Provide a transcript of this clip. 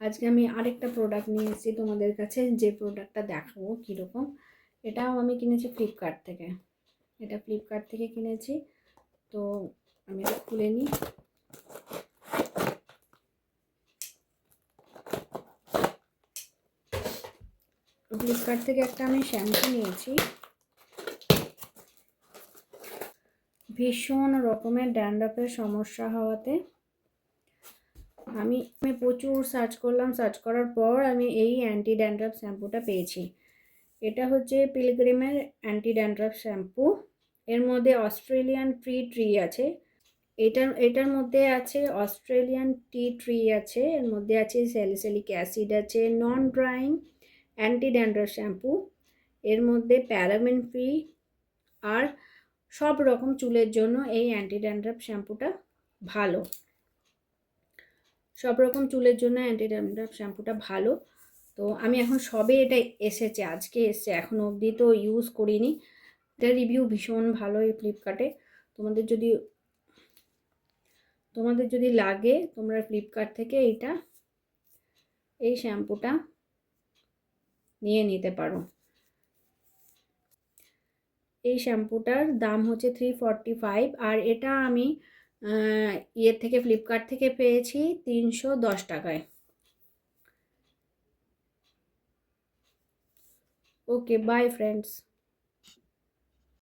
আজকে আমি আরেকটা প্রোডাক্ট নিয়ে এসেছি তোমাদের কাছে, যে প্রোডাক্টটা দেখাবো কীরকম। এটাও আমি কিনেছি ফ্লিপকার্ট থেকে। এটা ফ্লিপকার্ট থেকে কিনেছি। তো আমি এটা খুলে নিই। ফ্লিপকার্ট থেকে একটা আমি শ্যাম্পু নিয়েছি। ভীষণ রকমের ড্যান্ড্রফের সমস্যা হওয়াতে আমি প্রচুর সার্চ করলাম। সার্চ করার পর আমি এই অ্যান্টি ড্যান্ড্রফ শ্যাম্পুটা পেয়েছি। এটা হচ্ছে পিলগ্রিমের অ্যান্টি ড্যান্ড্রফ শ্যাম্পু। এর মধ্যে অস্ট্রেলিয়ান ট্রি আছে। এটার মধ্যে আছে অস্ট্রেলিয়ান ট্রি আছে, এর মধ্যে আছে স্যালিসিলিক অ্যাসিড আছে, নন ড্রাইং অ্যান্টি ড্যান্ড্রফ শ্যাম্পু। এর মধ্যে প্যারাবেন ফ্রি। আর সব রকম চুলের জন্য এই অ্যান্টি ড্যান্ড্রফ শ্যাম্পুটা ভালো। সব রকম চুলের জন্য অ্যান্টি ড্যান্ড্রফ শ্যাম্পুটা ভালো। তো আমি এখন সবে এটা এসেছে, আজকে এসছে, এখনো অবধি তো ইউজ করিনি। এটার রিভিউ ভীষণ ভালো এই ফ্লিপকার্টে। তোমাদের যদি লাগে তোমরা ফ্লিপকার্ট থেকে এই শ্যাম্পুটা নিয়ে নিতে পারো। এই শ্যাম্পুটার দাম হচ্ছে 345, আর এটা আমি ইয়ের থেকে ফ্লিপকার্ট থেকে পেয়েছি 310 টাকায়। ওকে, বাই ফ্রেন্ডস।